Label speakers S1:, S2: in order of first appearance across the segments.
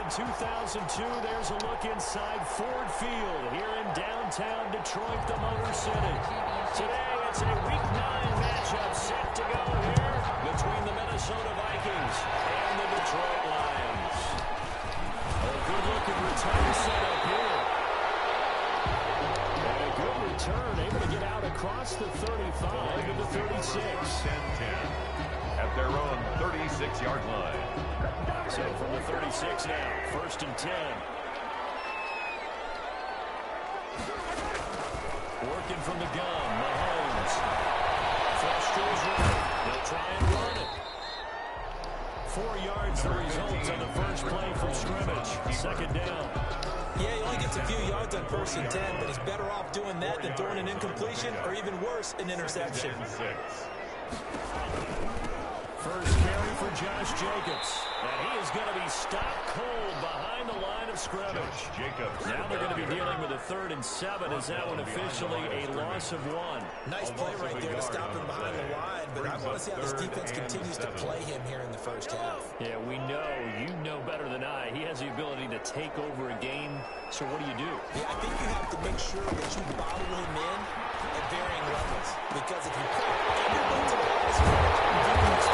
S1: 2002, there's a look inside Ford Field here in downtown Detroit, the Motor City. Today, it's a Week 9 matchup set to go here between the Minnesota Vikings and the Detroit Lions. A good-looking return setup here. And a good return, able to get out across the 35 to the 36.
S2: 10-10 at their own 36-yard line.
S1: So from the 36 now, 1st and 10. Working from the gun, Mahomes. Flush to his right. They'll try and run it. 4 yards the result on the first play from scrimmage. 2nd down.
S3: Yeah, he only gets a few yards on 1st and 10, but he's better off doing that than throwing an incompletion or even worse, an interception.
S1: First carry for Josh Jacobs. And he is going to be stopped cold behind the line of scrimmage. Now they're going to be dealing with a 3rd and 7. Is that one officially a loss of 1?
S3: Nice play right there to stop him behind the line, but I want to see how this defense continues to play him here in the first half.
S1: Yeah, we know. You know better than I. He has the ability to take over a game. So what do you do?
S3: Yeah, I think you have to make sure that you bottle him in at varying levels. Because if you put everyone to the line of scrimmage, defense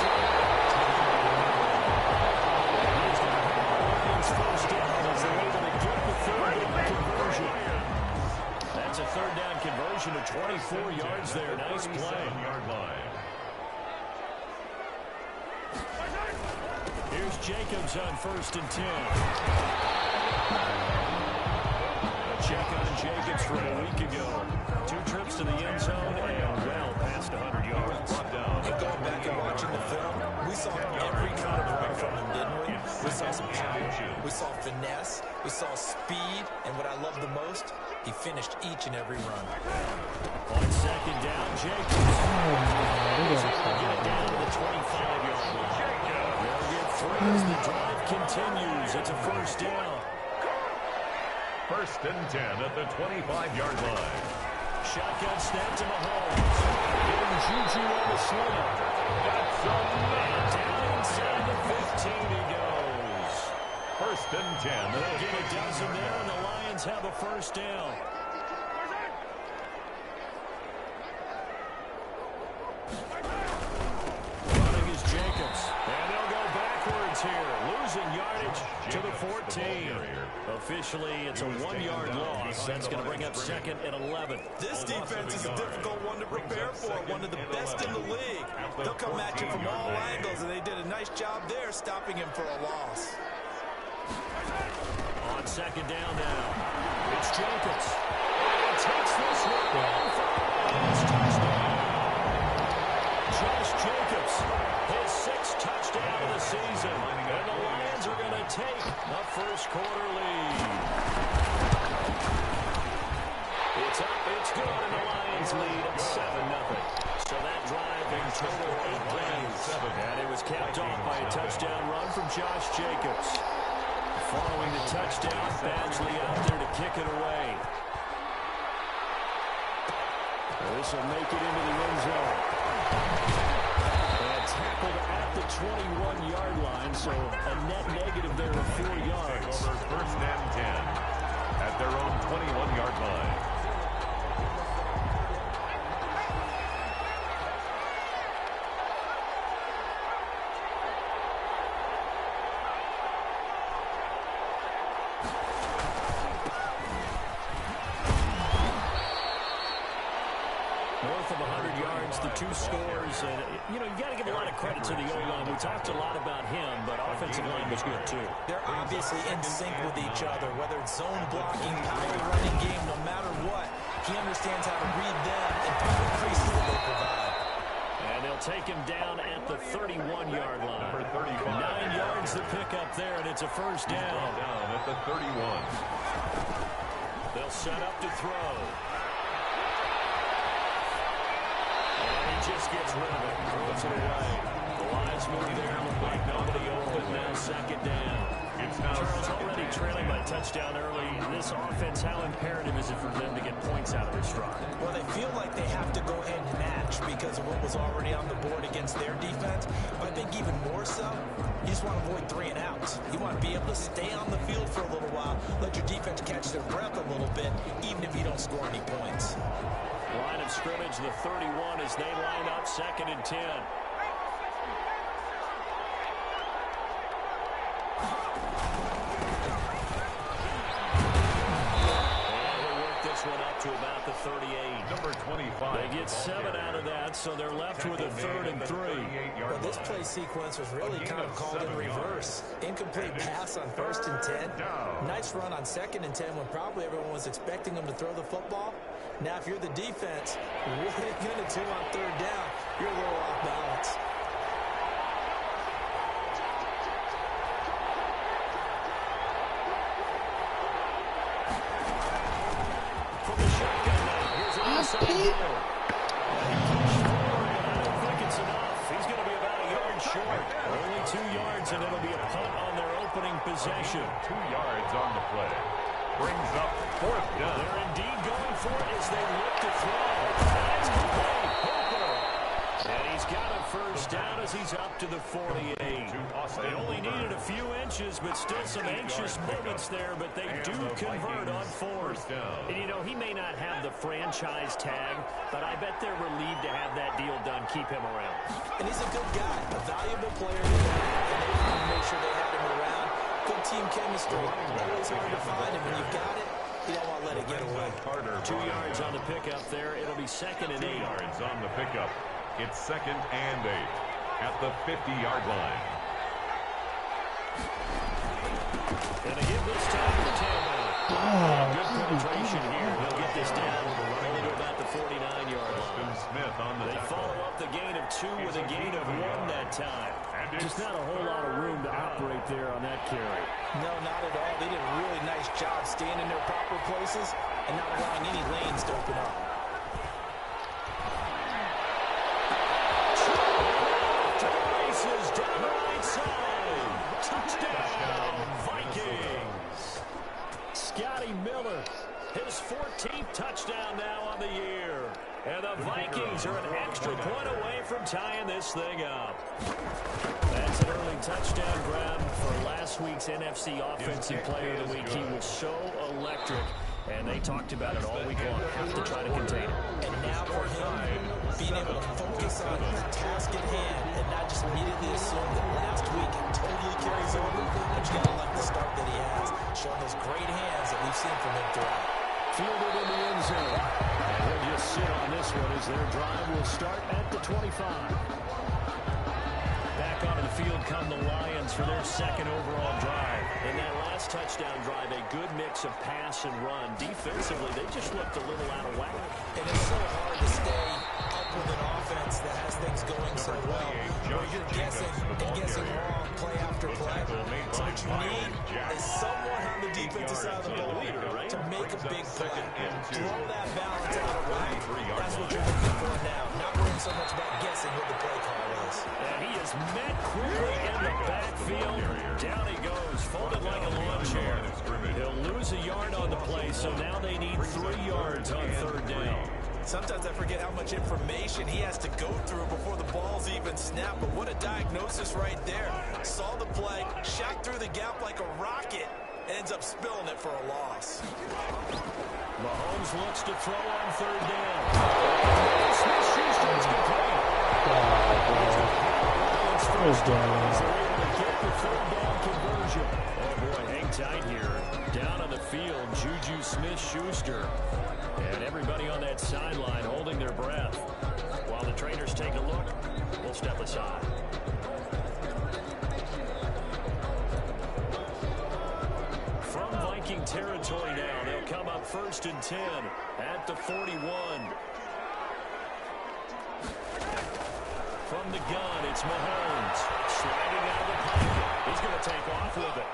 S1: first down as they're able to get the 3rd down conversion. That's a 3rd down conversion of 24 yards there. Nice play. Here's Jacobs on 1st and 10. A check on Jacobs from a week ago. 2 trips to the end zone and well past 100 yards.
S3: And going back and watching the film, we saw every kind of run from him, didn't we? We saw some power, we saw finesse, we saw speed, and what I love the most, he finished each and every run.
S1: On 2nd down, Jacobs. He's able to get it down to the 25-yard line. They'll get 3 as the drive continues. It's a 1st down.
S2: 1st and 10 at the 25-yard line.
S1: Shotgun snap to Mahomes. Getting Juju on the slant. That's a man. Down inside the 15 he goes.
S2: 1st and 10.
S1: They'll get a dozen there, and the Lions have a 1st down. Running is Jacobs. And they'll go backwards here. Losing yardage to the 14. Officially, it's a 1-yard loss. That's going to bring up 2nd and 11.
S3: This defense is a difficult one to prepare for. One of the best in the league. They'll come at you from all angles, and they did a nice job there stopping him for a loss.
S1: On 2nd down now, it's Jacobs. And takes this one down for a touchdown. Josh Jacobs, his 6th touchdown of the season. And the Lions are going to take a first-quarter lead. It's up, it's good, and the Lions lead 7-0. So that drive in total 8 plays. And it was capped off by a touchdown run from Josh Jacobs. Following the touchdown, Badgley out there to kick it away. This will make it into the end zone. And tackled at the 21-yard line, so a net negative there of 4 yards.
S2: 1st and 10 at their own 21-yard line.
S1: North of 100 yards, the 2 scores. And, you know, you got to give a lot of credit to the O-line. We talked a lot about him, but offensive line was good, too.
S3: They're obviously in sync with each other, whether it's zone blocking, power running game, no matter what. He understands how to read them and find the creases that they provide.
S1: And they'll take him down at the 31-yard line.
S2: Number 35.
S1: 9 yards to pick up there, and it's a 1st down.
S2: Down at the 31.
S1: They'll set up to throw. Just gets rid of it, throws it away. The Lions move there, look like nobody open, now 2nd down. Charles already trailing by a touchdown early. This offense, how imperative is it for them to get points out of this drive?
S3: Well, they feel like they have to go and match because of what was already on the board against their defense. But I think even more so, you just want to avoid 3 and outs. You want to be able to stay on the field for a little while, let your defense catch their breath a little bit, even if you don't score any points.
S1: Line of scrimmage, the 31, as they line up 2nd and 10. One up to about the 38.
S2: Number 25.
S1: They get 7 out of that, so they're left with a 3rd and 3.
S3: Well, this play sequence was really kind of called in reverse. Incomplete pass on 1st and 10. Nice run on 2nd and 10 when probably everyone was expecting them to throw the football. Now, if you're the defense, what are you going to do on 3rd down? You're a little off balance.
S1: I don't think it's enough. He's going to be about a yard short. Only 2 yards, and it'll be a punt on their opening possession.
S2: 2 yards on the play. Brings up 4th down.
S1: They're indeed going for it as they look to throw. That's complete. Hooper. And he's got a 1st down as he's up to the 48. They only needed a few inches, but still some anxious moments there, but they do convert on 4th.
S4: And, you know, he may not have the franchise tag, but I bet they're relieved to have that deal done. Keep him around.
S3: And he's a good guy, a valuable player. And they wanted to make sure they had him around. Good team chemistry. Always hard to find him. When you've got it, you don't want to let it get away.
S1: 2 yards on the pickup there. It'll be 2nd and 8.
S2: 2 yards on the pickup. It's 2nd and 8 at the 50-yard line.
S1: And a give this time to Tampa. Good penetration here. He'll get this down only to about the 49-yard line.
S2: Smith on the
S1: They follow up the gain of 2 with a gain of 1 that time.
S4: Just not a whole lot of room to operate there on that carry.
S3: No, not at all. They did a really nice job staying in their proper places and not allowing any lanes to open up.
S1: Down the right side. Touchdown, Vikings. Scotty Miller, his 14th touchdown now on the year. And the Vikings are an extra point away from tying this thing up. That's an early touchdown grab for last week's NFC Offensive Player of the Week. He was so electric, and they talked about it all week long. Have to try to contain it.
S3: And now for him, being able to focus on the task at hand and not just immediately assume that last week it totally carries over, but you got to like the start that he has, showing those great hands that we've seen from him throughout.
S1: Fielded in the end zone. And he'll just sit on this one as their drive will start at the 25. Back onto the field come the Lions for their 2nd overall drive. In that last touchdown drive, a good mix of pass and run. Defensively, they just looked a little out of whack.
S3: And it's so hard to stay up with an offense that has things going so well, where you're guessing and guessing wrong play after play. So what you need is someone on the defensive side of the ball to make a big play. Throw that balance out of whack. That's what you're looking for now. Not worrying so much about guessing what the play call is.
S1: And he is met quickly in the backfield. Down he goes, folded like a lawn chair. He'll lose a yard on the play, so now they need 3 yards on 3rd down.
S3: Sometimes I forget how much information he has to go through before the ball's even snapped, but what a diagnosis right there. Saw the play, shot through the gap like a rocket, and ends up spilling it for a loss.
S1: Mahomes looks to throw on 3rd down. Smith-Schuster's complete. He's able to get the 3rd down conversion. Oh boy, hang tight here. Down on the field, Juju Smith-Schuster. And everybody on that sideline holding their breath. While the trainers take a look, we'll step aside. From Viking territory now, they'll come up 1st and 10 at the 41. From the gun, it's Mahomes. Sliding out of the pocket. He's going to take off with it.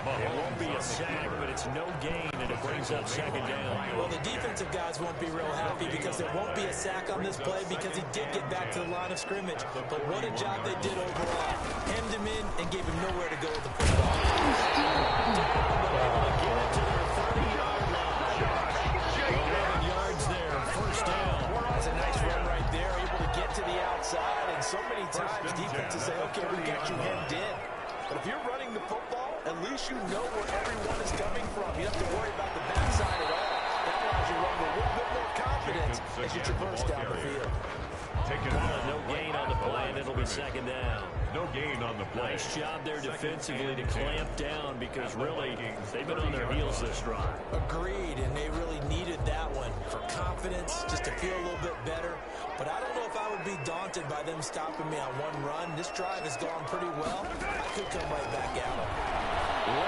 S1: It won't be a sack, but it's no gain, and it brings up 2nd down.
S3: Well, the defensive guys won't be real happy because there won't be a sack on this play because he did get back to the line of scrimmage. But what a job they did overall. Hemmed him in and gave him nowhere to go with the football.
S1: Get it to their 30-yard line. 11 yards there, 1st down.
S3: That's a nice run right there, able to get to the outside and And so many times defenses say, okay, we got you hemmed in. But if you're running the football, at least you know where everyone is coming from. You don't have to worry about the backside at all. That allows you to run with a little bit more confidence as you traverse down the field.
S4: No gain on the play, and it'll be second down.
S2: No gain on the play.
S4: Nice job there defensively to clamp down because really they've been on their heels this drive.
S3: Agreed, and they really needed that one for confidence, just to feel a little bit better. But I don't know if I would be daunted by them stopping me on one run. This drive has gone pretty well. I could come right back at them.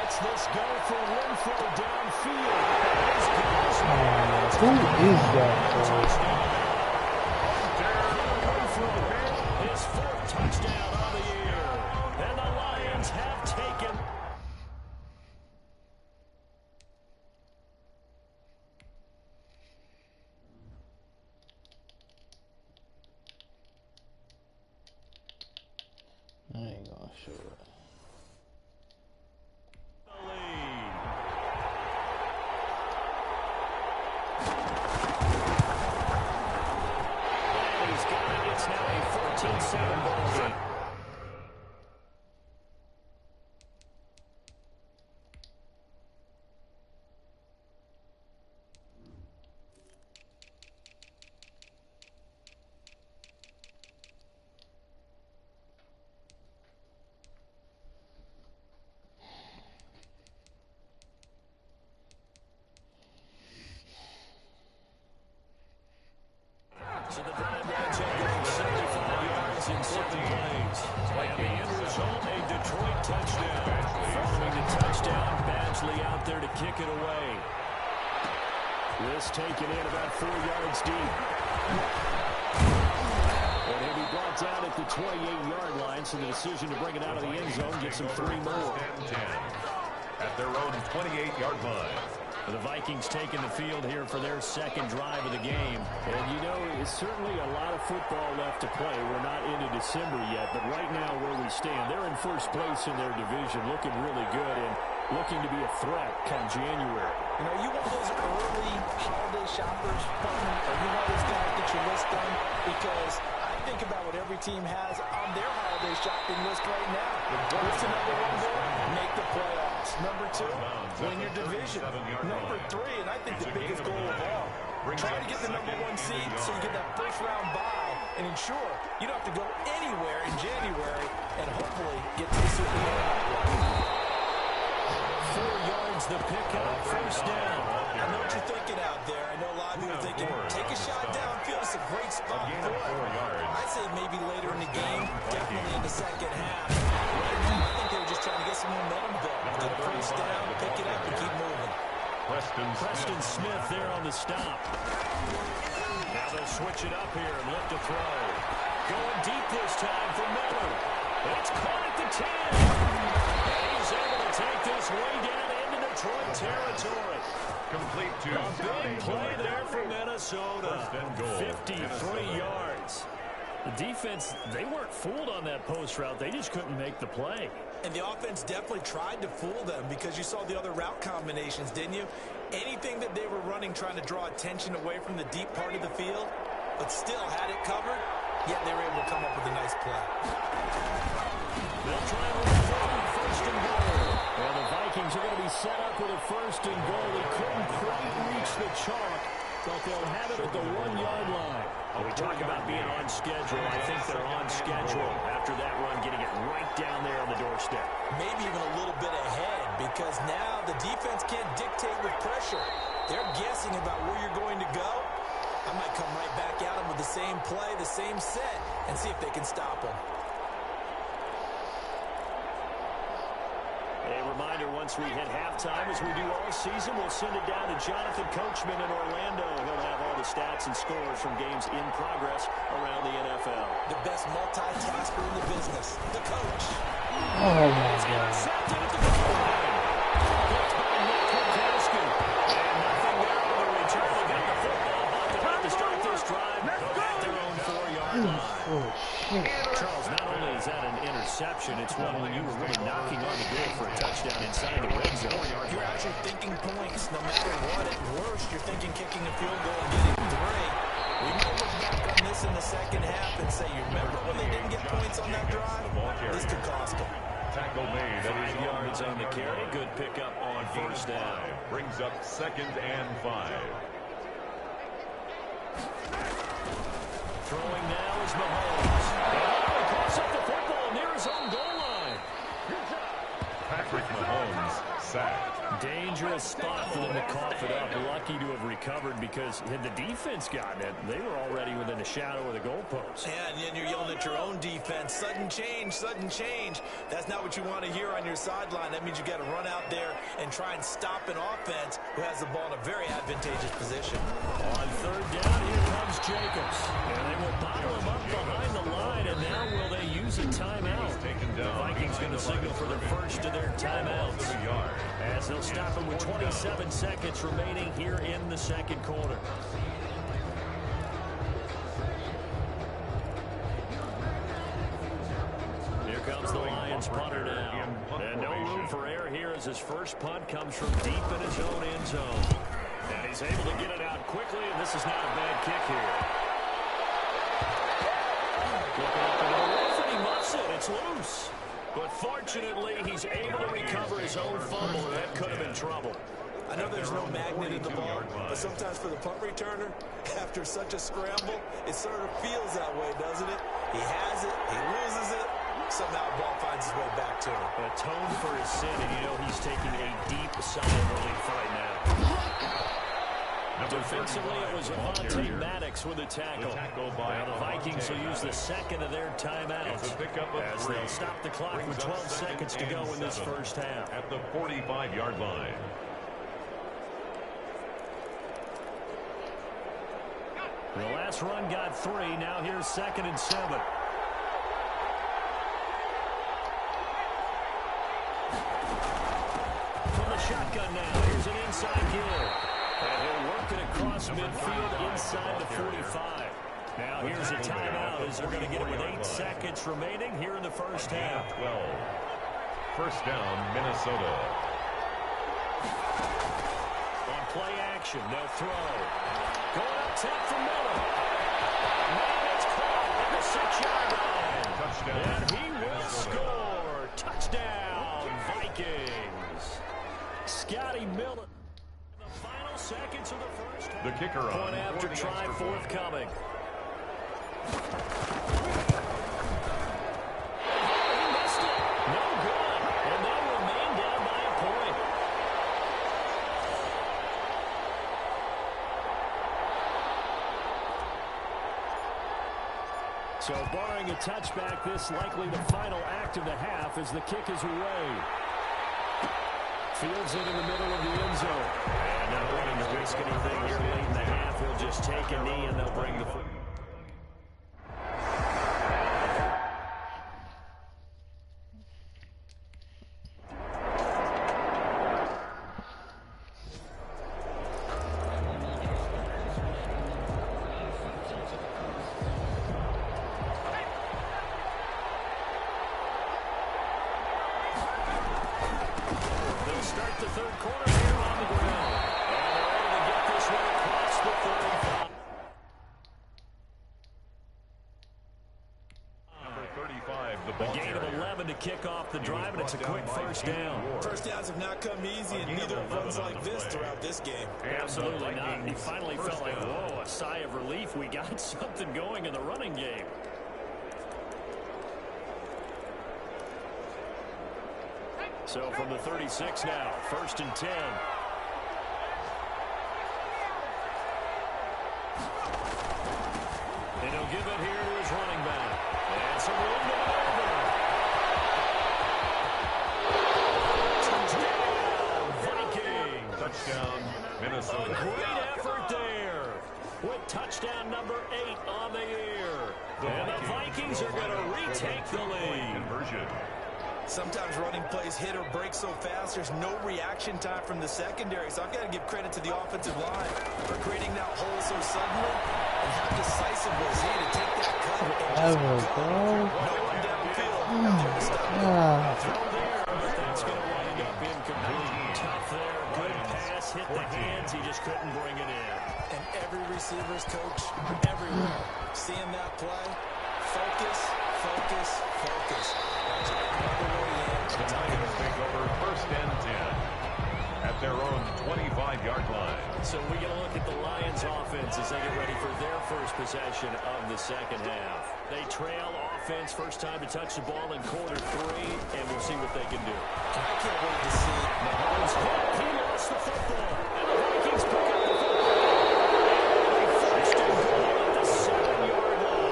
S1: Lets this go for Renfro downfield.
S5: Who is that?
S1: His fourth touchdown of the year. And the Lions have taken.
S5: I ain't gonna show it.
S1: He's got it. It's now a 14-7 ball game. So the drive lines up going 75 yards in 7 plays. And the end result, a Detroit touchdown. Following the touchdown, Badgley out there to kick it away. This taken in about 4 yards deep. And he'll be brought down at the 28-yard line, so the decision to bring it out of the end zone gets him 3 more.
S2: At their own 28-yard line.
S1: The Vikings taking the field here for their second drive of the game. And, you know, it's certainly a lot of football left to play. We're not into December yet, but right now where we stand, they're in first place in their division, looking really good and looking to be a threat come January.
S3: You know, you one of those early holiday shoppers, or you one of those guys get your list done? Because I think about what every team has on their holiday shopping list right now. What's the number one goal? Make the playoffs. Number 2, win your division. Number 3, and I think the biggest goal of all, try to get the number 1 seed so you get that first round bye and ensure you don't have to go anywhere in January and hopefully get to the Super Bowl.
S1: 4 yards the pickup, first down.
S3: I know what you're thinking out there. I know a lot of people are thinking, take a shot downfield. It's a great spot for it. I'd say maybe later in the game, definitely in the second half. Right now, I think they were just trying to get some momentum built. Get a first down, pick it up, and keep moving.
S1: Preston Smith there on the stop. Now they'll switch it up here and look to throw. Going deep this time for Miller. It's caught at the 10. And he's able to take this way down into Detroit territory.
S2: Complete to
S1: Big play there for Minnesota. 53 yards. The defense, they weren't fooled on that post route. They just couldn't make the play.
S3: And the offense definitely tried to fool them because you saw the other route combinations, didn't you? Anything that they were running trying to draw attention away from the deep part of the field, but still had it covered, yet they were able to come up with a nice play.
S1: They'll try and run forward, first and goal. Well, the Vikings are going to be set up with a first and goal. They couldn't quite reach the chalk, but they'll have it at the 1-yard line. When we talk about being on schedule, I think they're on schedule after that run, getting it right down there on the doorstep.
S3: Maybe even a little bit ahead because now the defense can't dictate with pressure. They're guessing about where you're going to go. I might come right back at them with the same play, the same set, and see if they can stop them.
S1: A reminder, once we hit halftime, as we do all season, we'll send it down to Jonathan Coachman in Orlando. He'll have all the stats and scores from games in progress around the NFL.
S3: The best multitasker in the business, the coach.
S5: Oh, my God.
S1: Intercepted at the goal line. Picked by Nick Kwiatkowski. And nothing there on the return. They got the football. They're about to start this drive at their own 4-yard line.
S5: Oh, shit.
S1: Charles, not only is that an interception, it's one when you were really knocking on the door for a touchdown inside the red zone.
S3: You're actually thinking points. No matter what, at worst, you're thinking kicking a field goal and getting 3. We might look back on this in the second half and say, you remember when they didn't
S4: yards on the carry. Good pickup on first down.
S2: Brings up 2nd and 5.
S4: Throwing now is Mahomes. And he picks up the football near his own goal line.
S2: Patrick Mahomes sacked.
S4: Dangerous spot for them to cough it up. Lucky to have recovered because had the defense gotten it, they were already within a shadow of the goalpost.
S3: Yeah, and then you're yelling at your own defense. Sudden change, sudden change. That's not what you want to hear on your sideline. That means you got to run out there and try and stop an offense who has the ball in a very advantageous position.
S4: On 3rd down, here comes Jacobs. And they will bottle him up behind the line, and now will they use a timeout? The Vikings going to signal for their first of their timeouts, as they'll stop him with 27 seconds remaining here in the 2nd quarter. Here comes the Lions punter now. And no room for error here as his first punt comes from deep in his own end zone. And he's able to get it out quickly, and this is not a bad kick here. Looking up and over, and he muffs it. It's loose. But fortunately, he's able to recover his own fumble, and that could have been trouble.
S3: I know there's no magnet in the ball, but sometimes for the punt returner, after such a scramble, it sort of feels that way, doesn't it? He has it, he loses it, somehow the ball finds its way back to him.
S4: Atoned for his sin, and you know he's taking a deep sigh of relief right now. Defensively, it was Avonte Maddox with a tackle. Now the Vikings will use the 2nd of their timeouts as they'll stop the clock with 12 seconds to go in this first half.
S2: At the 45-yard line.
S4: The last run got 3. Now here's 2nd and 7. From the shotgun now, here's an inside give. And he'll work it across midfield inside the 45. Now here's a timeout as they're going to get it with 8 seconds remaining here in the first half.
S2: 12. First down, Minnesota.
S4: On play action, they'll throw. Going up top for Miller. Now it's caught at the 6-yard line.
S2: Touchdown.
S4: And he will score. Touchdown, Vikings. Scotty Miller. The final seconds of the first half.
S2: The kicker on.
S4: Point after try forthcoming. He missed it. No good. And they remain down by a point. So barring a touchback, this likely the final act of the half as the kick is away. Fields it in the middle of the end zone. And not willing to risk anything here late in the half. He'll just take a knee and they'll bring the foot. Start the 3rd quarter here on the ground. And they're able to get this one across the 35.
S2: Number 35, the ball
S4: A gain of 11 to kick off the drive, and it's a quick first down.
S3: First downs have not come easy, and neither have runs like this throughout this game.
S4: Absolutely not. He finally felt like, whoa, a sigh of relief. We got something going in the running game. So from the 36 now, 1st and 10. And he'll give it here to his running back. And some room to maneuver. Touchdown, Vikings.
S2: Touchdown, Minnesota.
S4: A great effort there. With touchdown number 8 on the year. And the Vikings are going to retake the lead.
S2: Conversion.
S3: Sometimes running plays hit or break so fast, there's no reaction time from the secondary. So I've got to give credit to the offensive line for creating that hole so suddenly. And how decisive was he to take that cut and just go. No one downfield. There to stop it.
S4: Throw there, but that's going to wind up incomplete. Tough there. Good pass. Hit the hands. He just couldn't bring it in.
S3: And every receiver's coach, everywhere, seeing that play, focus, focus, focus. All the way in,
S2: The Lions take over 1st and 10 at their own 25-yard line.
S4: So we get a look at the Lions offense as they get ready for their first possession of the second half. They trail offense, first time to touch the ball in quarter 3, and we'll see what they can do.
S3: I can't wait to see.
S4: Mahomes hit. He lost the football. And the Vikings pick up the football. First and goal at the 7-yard line.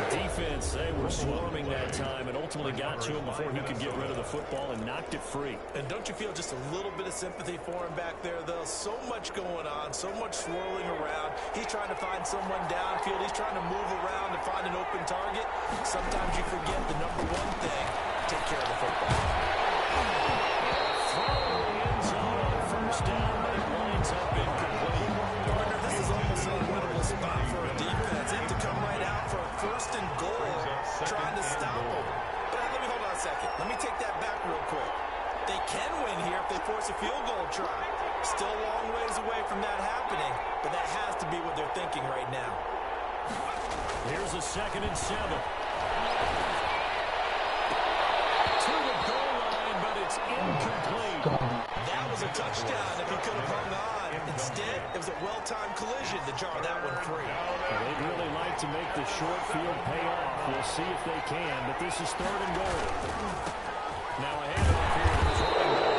S4: Defense, they were swarming that time and ultimately got to him before he could get rid of the football and knocked it free.
S3: And don't you feel just a little bit of sympathy for him back there, though? So much going on, so much swirling around. He's trying to find someone downfield. He's trying to move around and find an open target. Sometimes you forget the number one thing, take care of the football.
S4: Throwing end zone on first down, but it winds up incomplete.
S3: Gardner, this is almost an unwinnable spot for a defense. They have to come right out for a 1st and goal, trying to stop them. But let me hold on a second. Let me take that back real quick. They can win here if they force a field goal try. Still a long ways away from that happening, but that has to be what they're thinking right now.
S4: Here's a 2nd and 7. To the goal line, but it's incomplete.
S3: That was a touchdown if he could have hung on. Instead, it was a well-timed collision to jar that one free.
S4: They'd really like to make the short field pay off. We'll see if they can, but this is 3rd and goal. Now a handoff here to the throwing goal.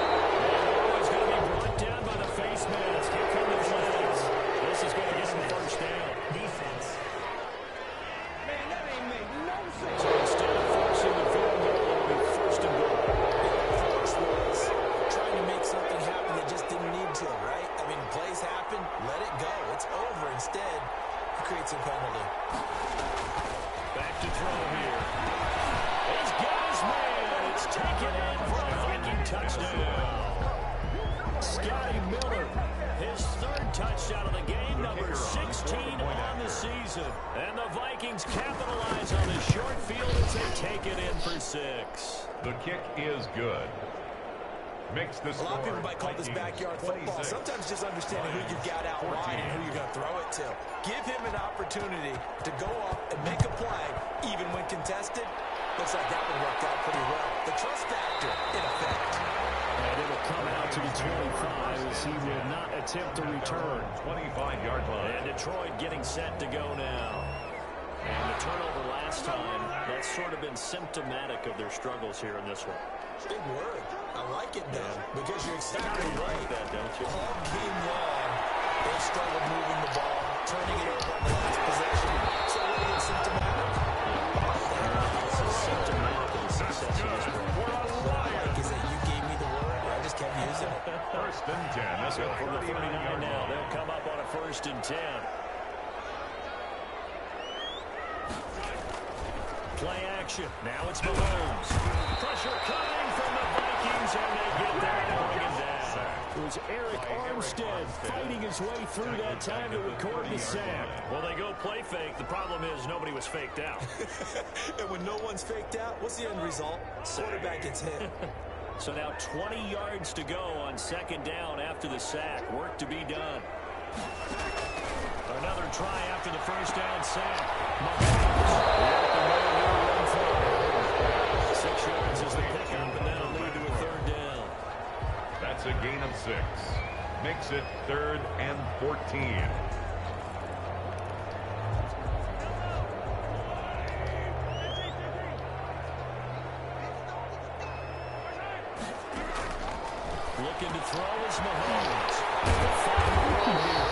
S4: And it's going to be brought down by the face mask. Here come his legs. This is going to get him the first down. Defense.
S6: Man, that ain't make no sense.
S4: So instead of forcing the field goal, it'll be 1st and goal.
S3: Force was trying to make something happen that just didn't need to, right? I mean, plays happen, let it go. It's over. Instead, he creates a penalty.
S4: Back to throw here. He's got his man. It's taken in for a Viking touchdown. Scotty Miller, his 3rd touchdown of the game, number 16 on the season. And the Vikings capitalize on the short field as they take it in for 6.
S2: The kick is good. Makes the
S3: A lot of people
S2: score
S3: might call this
S2: Vikings
S3: backyard football.
S2: 26.
S3: Sometimes just understanding who you've got out wide and who you're going to throw it to. Give him an opportunity to go up and make a play, even when contested. Looks like that one worked out pretty well. The trust factor in effect.
S4: And it'll come out to the 25 as he will not attempt to return.
S2: 25-yard line.
S4: And Detroit getting set to go now. And the turnover last time, that's sort of been symptomatic of their struggles here in this one.
S3: Big word. I like it, though, because you're exactly right.
S4: That, don't you?
S3: All game long, they struggled moving the ball, turning it over on the last possession. So really it's symptomatic.
S4: This is symptomatic of the success of this one.
S3: What I like is that you gave me the word, and I just kept using it.
S2: 1st and 10. That's
S4: So
S2: a
S4: from the 39
S2: 39-yard
S4: now,
S2: line.
S4: they'll come up on a 1st and 10. Play action. Now it's Mahomes. Pressure coming from the Vikings, and they get that going down. It was Eric Armstead fighting his way through that time to record the sack. Well, they go play fake. The problem is nobody was faked out.
S3: And when no one's faked out, what's the end result? Quarterback gets hit.
S4: So now 20 yards to go on 2nd down after the sack. Work to be done. Another try after the 1st down sack. Mahomes. 6 yards is the pickup, and that'll lead to a 3rd down.
S2: That's a gain of 6. Makes it 3rd and 14.
S4: Looking to throw is Mahomes. The final run here.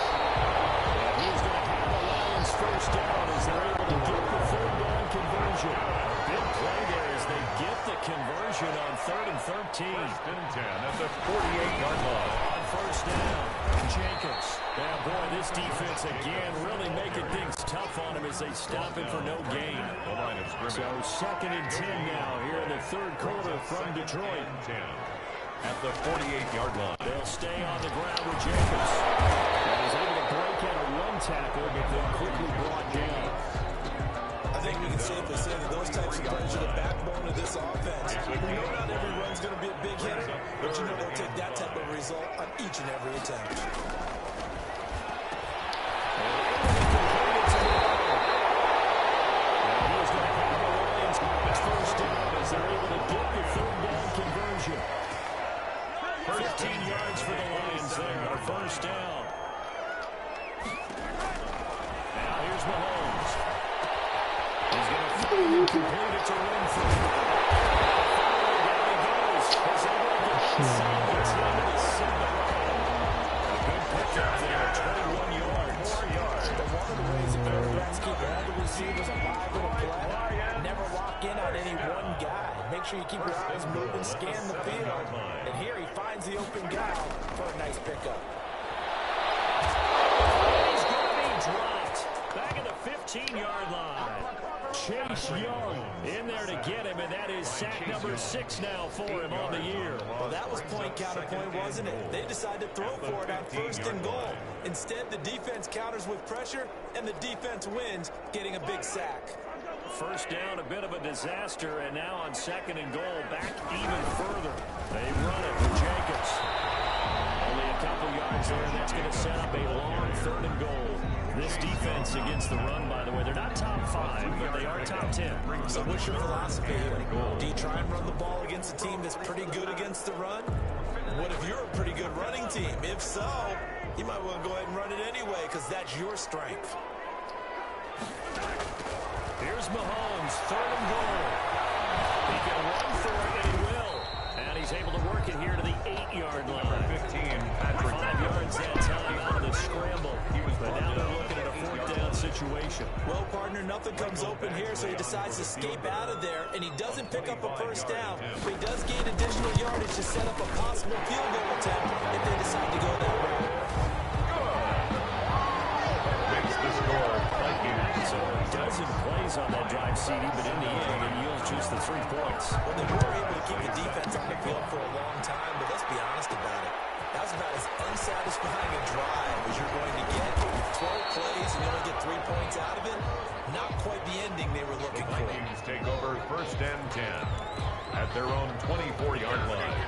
S4: And he's going to have the Lions 1st down as they're able to get the 3rd down conversion. Big play there as they get the conversion on 3rd and 13.
S2: 1st and 10 at the 48-yard line.
S4: On 1st down, Jacobs. Yeah, boy, this defense again really making things tough on him as they stop him for no gain.
S2: The line of scrimmage.
S4: So 2nd and 10 now here in the 3rd quarter from Detroit.
S2: 10 at the 48-yard line.
S4: They'll stay on the ground with Jacobs. And he's able to break out a run tackle, but then quickly brought down.
S3: I think we can safely say that those types of plays are the backbone of this offense. We know not every run's going to be a big hit, but you know they'll take that type of result on each and every attempt.
S4: He's going to have the Lions 1st down as they're able to get the 3rd
S1: Complete it to Winfrey. Down he goes. He's able to get inside the 10 to the 7. A good pickup there, 21 yards. 4 yards.
S3: One of the ways the Bearcats keep all the receivers alive in a play, never lock in on any one guy. Make sure you keep your eyes moving, scan the field. And here he finds the open guy for a nice pickup.
S1: He's going to be dropped. Back at the 15-yard line. Chase Young in there to get him, and that is sack number 6 now for him on the year.
S3: Well, that was point counterpoint, wasn't it? They decided to throw for it on 1st and goal. Instead, the defense counters with pressure, and the defense wins, getting a big sack.
S1: First down, a bit of a disaster, and now on 2nd and goal, back even further. They run it with Jacobs. Only a couple yards there, and that's going to set up a long 3rd and goal. This defense against the run, by the way, they're not top 5, but they are top 10.
S3: So what's your philosophy here? Do you try and run the ball against a team that's pretty good against the run? What if you're a pretty good running team? If so, you might want to go ahead and run it anyway, because that's your strength.
S1: Here's Mahomes, 3rd and goal. He can run for it, and he will. And he's able to work it here to the 8-yard line.
S2: 15,
S1: 5 yards that time out of the scramble. But now they're looking at a 4th down situation.
S3: Well, partner, nothing comes open here, so he decides to escape out of there, and he doesn't pick up a 1st down, but he does gain additional yardage to set up a possible field goal attempt if they decide to go that route.
S2: Makes the score.
S1: So a dozen plays on that drive, CD, but in the end, it yields just the 3 points.
S3: Well, they were able to keep the defense on the field for a long time, but let's be honest about it. That was about as unsatisfying a drive as you're going to get. You 12 plays and you only get 3 points out of it. Not quite the ending they were looking for.
S2: Vikings take over 1st and 10 at their own 24-yard line.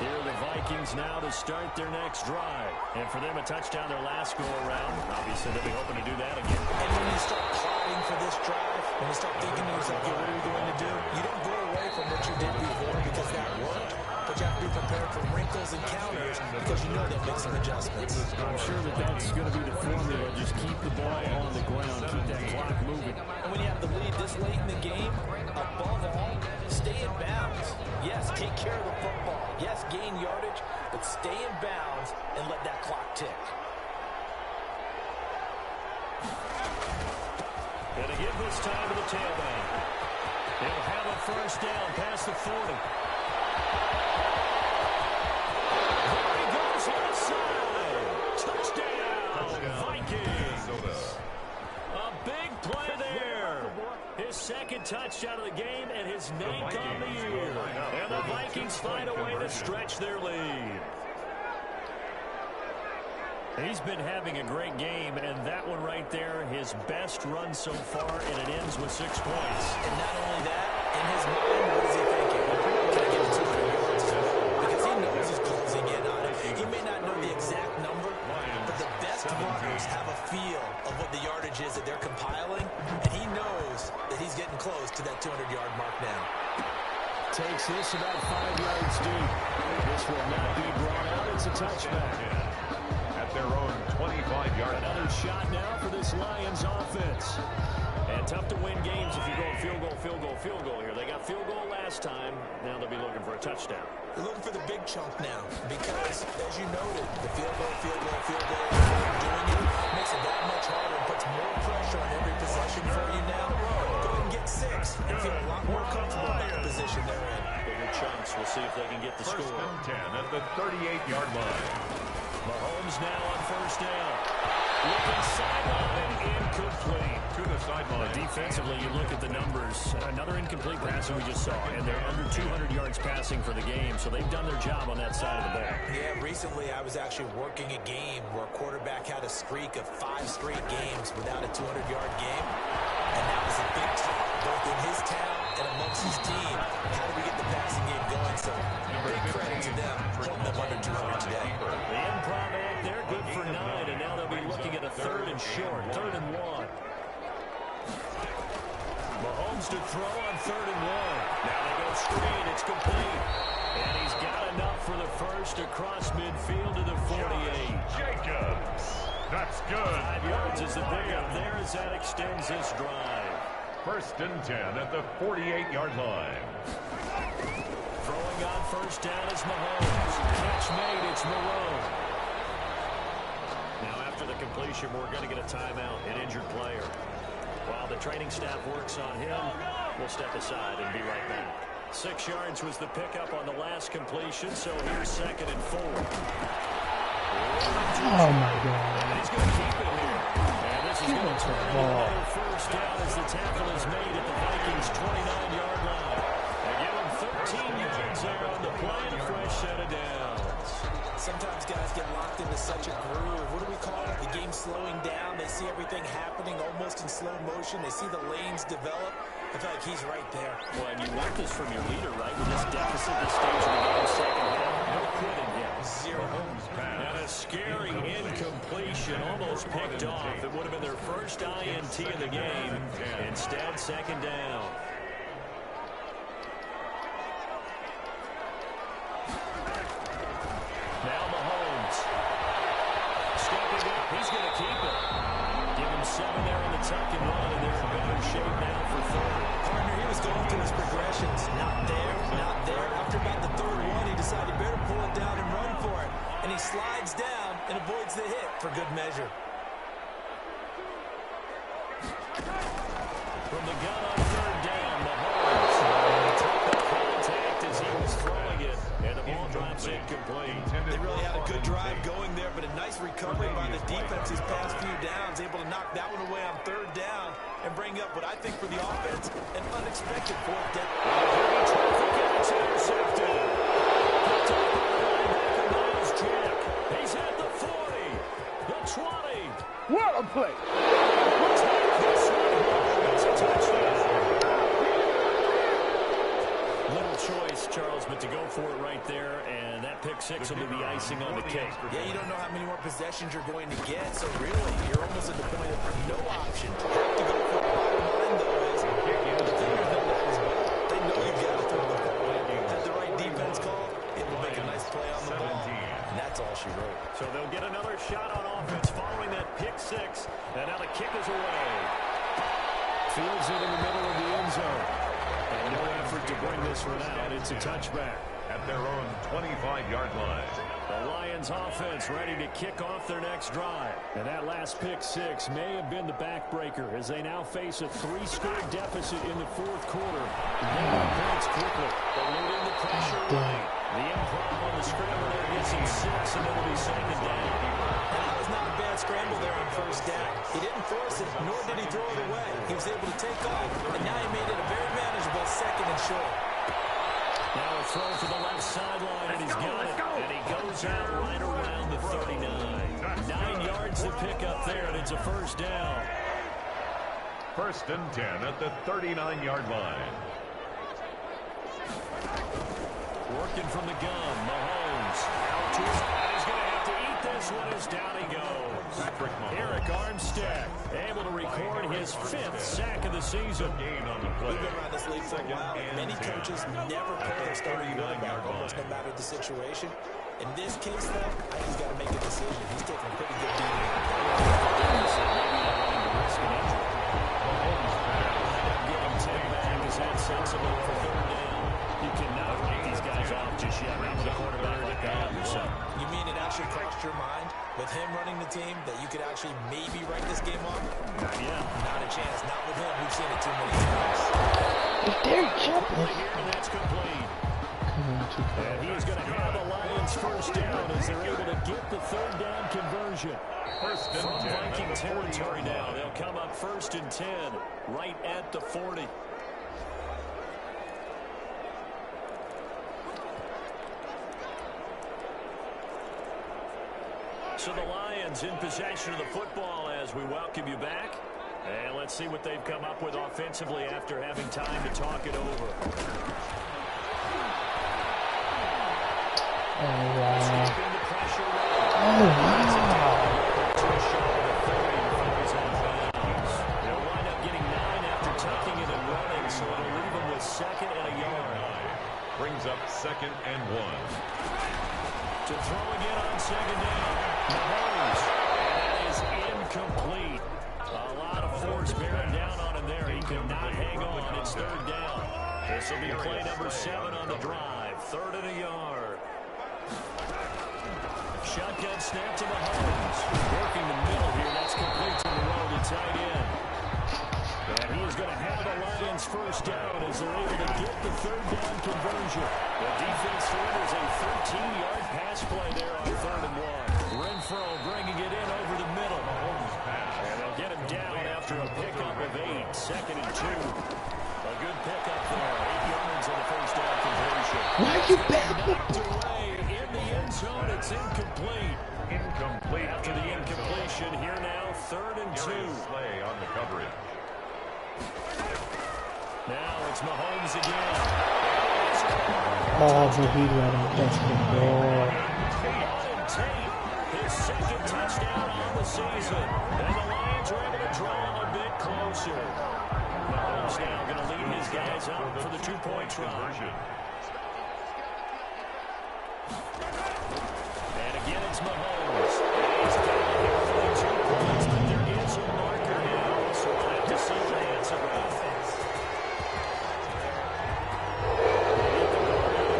S1: Here are the Vikings now to start their next drive. And for them, a touchdown their last go-around. Obviously, they'll be hoping to do that again.
S3: And when you start plotting for this drive, when you start thinking to yourself, okay, what are we going to do? You don't go away from what you did before because that worked. But you have to be prepared for wrinkles and counters because you know they'll make some adjustments.
S1: I'm sure that that's going to be the formula. Just keep the ball on the ground. Keep that clock moving.
S3: And when you have the lead this late in the game, above all, stay in bounds. Yes, take care of the football. Yes, gain yardage, but stay in bounds and let that clock tick.
S1: Going to give this time to the tailback. They'll have a 1st down past the 40. There he goes left side. Touchdown, Vikings. A big play there. His 2nd touchdown of the game and his 9th on the year. And the Vikings find a way to stretch their lead. He's been having a great game, and that one right there, his best run so far, and it ends with 6 points.
S3: And not only that, in his mind, what is he thinking? Can I get 200 yards? Because he knows he's closing in on it. He may not know the exact number, but the best runners have a feel of what the yardage is that they're compiling, and he knows that he's getting close to that 200-yard mark now.
S1: Takes this about 5 yards deep. This will not be brought out. It's a touchback.
S2: At their own 25-yard line.
S1: Another shot now for this Lions offense. And tough to win games if you're going field goal, field goal, field goal here. They got field goal last time. Now they'll be looking for a touchdown.
S3: They're looking for the big chunk now because, as you noted, the field goal, doing it makes it that much harder and puts more pressure on every possession for you now. Go ahead and get 6 and feel a lot more comfortable about the position they're in.
S1: Bigger chunks. We'll see if they can get the score.
S2: 1st and 10 at the 38-yard line.
S1: Mahomes now on 1st down. Looking sideline, incomplete.
S2: To the sideline.
S1: Defensively, you look at the numbers. Another incomplete pass we just saw, and they're under 200 yards passing for the game, so they've done their job on that side of the ball.
S3: Yeah, recently I was actually working a game where a quarterback had a streak of 5 straight games without a 200-yard game, and that was a big talk both in his town and amongst his team. How do we get the passing game going? So big credit to them holding them under 200 today.
S1: The improv act, they're good for 9, and now they'll be looking at a 3rd and short, 3rd and 1. Mahomes to throw on 3rd and 1. Now they go screen, it's complete. And he's got enough for the first across midfield to the 48.
S2: Jacobs. That's good.
S1: 5 yards is the pickup there as that extends this drive.
S2: 1st and 10 at the 48-yard line.
S1: Throwing on first down is Mahomes. Catch made, it's Moreau. Now after the completion, we're going to get a timeout, an injured player. While the training staff works on him, we'll step aside and be right back. 6 yards was the pickup on the last completion, so here's 2nd and 4.
S5: Oh my God.
S1: And he's going to keep it here. And this is going to turn into another first down as the tackle is made at the Vikings' 29-yard line. They give him 13 yards there on the play and a fresh set of downs.
S3: Sometimes guys get locked into such a groove. What do we call it? The game's slowing down. They see everything happening almost in slow motion. They see the lanes develop. I feel like he's right there.
S1: Well, and you want this from your leader, right? With this deficit, this stage of the game, second half, no quitting yet.
S3: 0.
S1: And a scary incompletion, almost picked off. It would have been their first INT in the game. Instead, 2nd down. Now Mahomes. Stepping up, he's going to keep it. Give him 7 there on the tuck and run, and they're in better shape now for 3rd.
S3: Partner, he was going through his progressions. Not there, not there. After about the 3rd one, he decided he better pull it down and run for it. And he slides down and avoids the hit for good measure.
S1: From the gun on 3rd down, Mahomes took the contact as he was throwing it, and the ball drops incomplete.
S3: They really had a good drive going there, but a nice recovery by the defense these past few downs, able to knock that one away on 3rd down and bring up what I think for the offense, an unexpected 4th down.
S1: It's intercepted. Picked up by linebacker Miles Jack. He's at the 40, the 20.
S6: What a play!
S1: Take this one home. It's a touchdown. Little choice, Charles, but to go for it right there, and that pick 6 will be the icing on the cake.
S3: Yeah, you don't know how many more possessions you're going to get, so really, you're almost at the point of no option. You have to go for it. Bottom line, though, is they know you've got to throw the ball. Had the right defense call, it will make a nice play on the ball. And that's all she wrote.
S1: So they'll get another shot on offense following that pick 6, and now the kick is away. Fields it in the middle of the end zone. And no effort to bring this one out. It's a touchback.
S2: At their own 25-yard line.
S1: The Lions offense ready to kick off their next drive. And that last pick 6 may have been the backbreaker as they now face a 3-score deficit in the 4th quarter. They need points quickly. They lead in the pressure lane. The improv on the scramble there gets him 6, and it'll be 2nd down.
S3: That was not a bad scramble there on 1st down. He didn't force it, nor did he throw it away. He was able to take off, and now he made it a very manageable 2nd and short.
S1: Now a throw to the left sideline, and he's got it. And he goes out right around the 39. 9 yards to pick up there, and it's a 1st down.
S2: 1st and 10 at the 39-yard line.
S1: Working from the gun, Mahomes. Out to his right. He's going to have to eat this one as down he goes. Eric Armstead able to record his 5th sack of the season.
S3: We've been around this league for a while. Many coaches never pull their starting quarterback almost no matter the situation. In this case, though, I think he's got to make a decision. He's taking a pretty good beating.
S1: Getting 10 back. Is that sensible for 3rd down? You cannot get these guys off just yet. Not with a quarterback like that.
S3: You mean it actually crossed your mind with him running the team that you could actually maybe write this game off?
S1: Yeah.
S3: Not a chance. Not with him. We've seen it too many times.
S5: If they're jumping.
S1: Here, and that's complete. And he is going to have the Lions 1st down as they're able to get the 3rd down conversion. From Viking territory now. They'll come up 1st and 10 right at the 40. So the Lions in possession of the football as we welcome you back. And let's see what they've come up with offensively after having time to talk it over.
S5: Oh, wow. Oh, wow.
S1: They'll wind up getting 9 after tucking it and running, so it'll leave them with 2nd and a yard.
S2: Brings up 2nd and 1.
S1: To throw again on 2nd down. Mahomes. And that is incomplete. A lot of
S4: it's third down. This will be play number 7 on the drive. 3rd and a yard. Shotgun snap to Mahomes. Working the middle here. That's complete to the road to tight end. And he is going to have the Lions first down as they're able to get the 3rd down conversion. The defense delivers a 13-yard pass play there on 3rd and 1. Renfro bringing it in over the middle. And they'll get him down after a pickup of 8. 2nd and 2. A good pickup there. 8 yards on the first down conversion.
S5: Why are you back?
S4: Knocked away in the end zone. It's incomplete.
S2: Incomplete.
S4: After the incompletion, here now, 3rd and 2.
S2: Slay on the coverage.
S4: Now it's Mahomes again.
S5: Oh, but he let him catch the ball.
S4: Tate, his 2nd touchdown on the season. And the Lions are able to draw a bit closer. Mahomes now going to lead his guys up for the 2-point try. And again, it's Mahomes. He's got it here for the 2 points, but there is a marker now, so we'll have to see what that's about.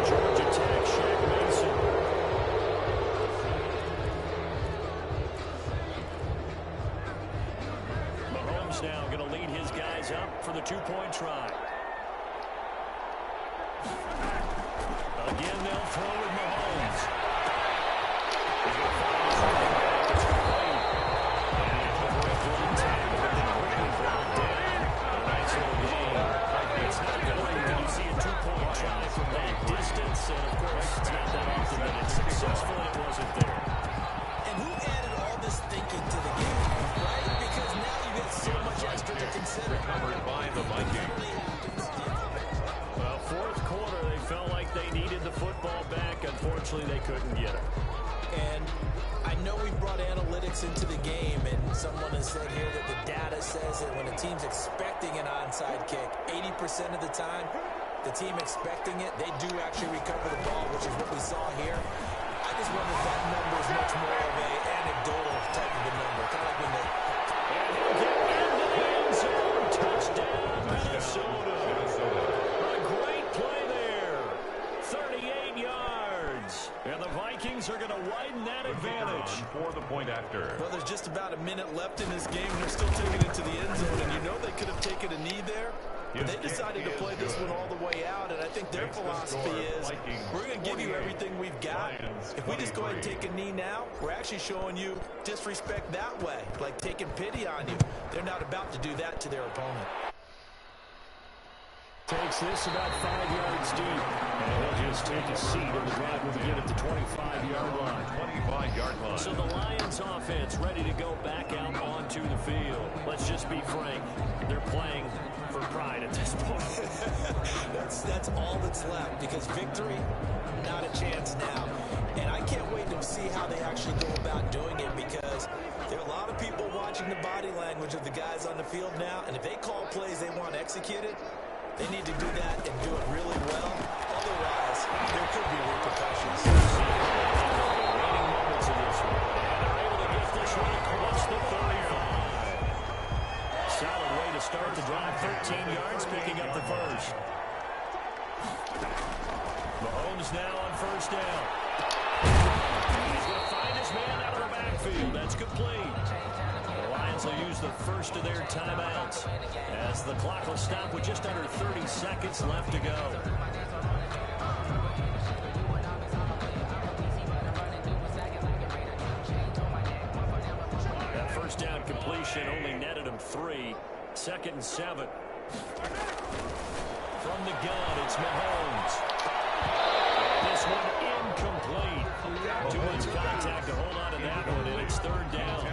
S4: Georgia Tech, Shaq Mason. Mahomes now going to lead his guys up for the 2-point try. Again, they'll throw with Mahomes. It's not good when you see a 2-point try from that distance, and of course, it's not that often that it's successful, and it wasn't there.
S3: And who added all this thinking to the game, right? Because now you get so much extra to consider.
S2: Recovered by the Vikings.
S4: Well, 4th quarter, they felt like they needed the football back. Unfortunately, they couldn't get it.
S3: And I know we brought analytics into the game, and someone has said here that the data says that when a team's expecting an onside kick, 80% of the time, the team expecting it, they do actually recover the ball, which is what we saw here. I just wonder if that number is much more of an anecdotal type of a number. Kind of like when they...
S4: And he'll get into the end zone. Touchdown, Minnesota. A great play there. 38 yards. And the Vikings are going to widen that advantage.
S2: For the point after.
S3: Well, there's just about a minute left in this game, and they're still taking it to the end zone, and you know they could have taken a knee there. But they decided to play this one all the way out, and I think their philosophy is, we're going to give you everything we've got. If we just go ahead and take a knee now, we're actually showing you disrespect that way, like taking pity on you. They're not about to do that to their opponent.
S4: Takes this about 5 yards deep. And he'll just take a seat, and the drive will begin at the 25-yard line.
S2: 25-yard line.
S4: So the Lions offense ready to go back out onto the field. Let's just be frank. They're playing for pride at this point.
S3: That's all that's left, because victory, not a chance now. And I can't wait to see how they actually go about doing it, because there are a lot of people watching the body language of the guys on the field now, and if they call plays they want executed, they need to do that and do it really well. Otherwise, there could be repercussions.
S4: Waiting moments in this one. They're able to get this one across the 35. Solid way to start the drive. 13 yards, picking up the first. Mahomes now on first down. He's going to find his man out of the backfield. That's complete. The Lions will use the first of their timeouts as the clock will stop with just under 30 seconds left to go. That first down completion only netted him 3. 2nd and 7. From the gun, it's Mahomes. This one incomplete. Too much contact to hold on to that one, and it's 3rd down.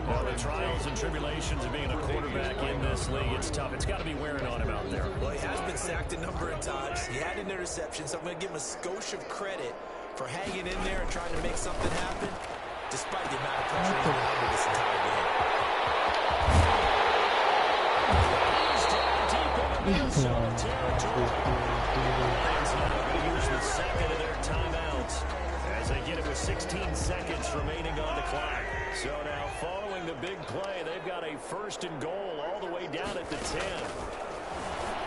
S4: Now, the trials and tribulations of being a quarterback in this league, it's tough. It's got to be wearing on him out there.
S3: Well, he has been sacked a number of times. He had an interception, so I'm going to give him a skosh of credit for hanging in there and trying to make something happen, despite the amount of pressure he's been under this entire game.
S4: He's down deep in Minnesota territory. Lions now going to use the second of their timeouts as they get it with 16 seconds remaining on the clock. So now, following the big play, they've got a 1st and goal all the way down at the 10.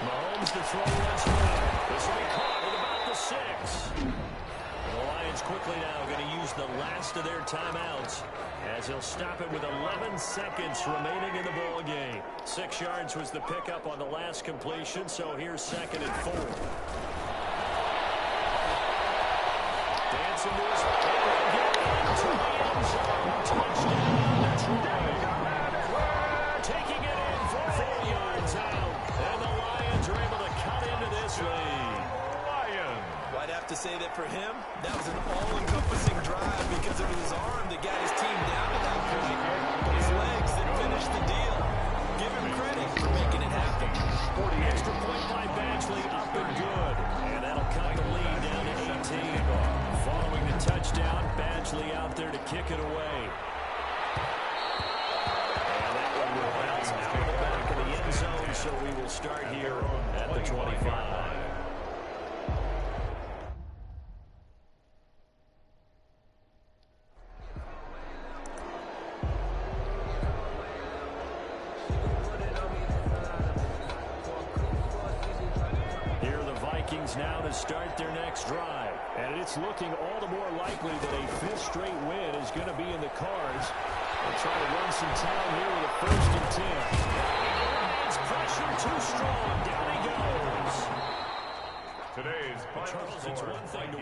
S4: Mahomes to throw once more. This will be caught at about the 6. The Lions quickly now going to use the last of their timeouts as he'll stop it with 11 seconds remaining in the ball game. 6 yards was the pickup on the last completion, so here's 2nd and 4. Dancing to his into the end zone. Touchdown, Detroit. Taking it in for 4 yards out. And the Lions are able to cut into this lead.
S3: Well, I'd have to say that for him, that was an all-encompassing drive because it was his arm that got his team down to that point, but his legs that finished the deal. Give him credit for making it happen.
S4: Extra point by Badgley, up and good. And that'll cut the lead down to 18. Following the touchdown, Badgley out there to kick it away. And that one will bounce out of the back of the end zone, so we will start here at the 25. Now to start their next drive. And it's looking all the more likely that a 5th straight win is going to be in the cards. They'll try to run some town here with a 1st and 10. It's pressure too strong. Down he goes.
S2: Today's final
S4: Charles, it's one thing to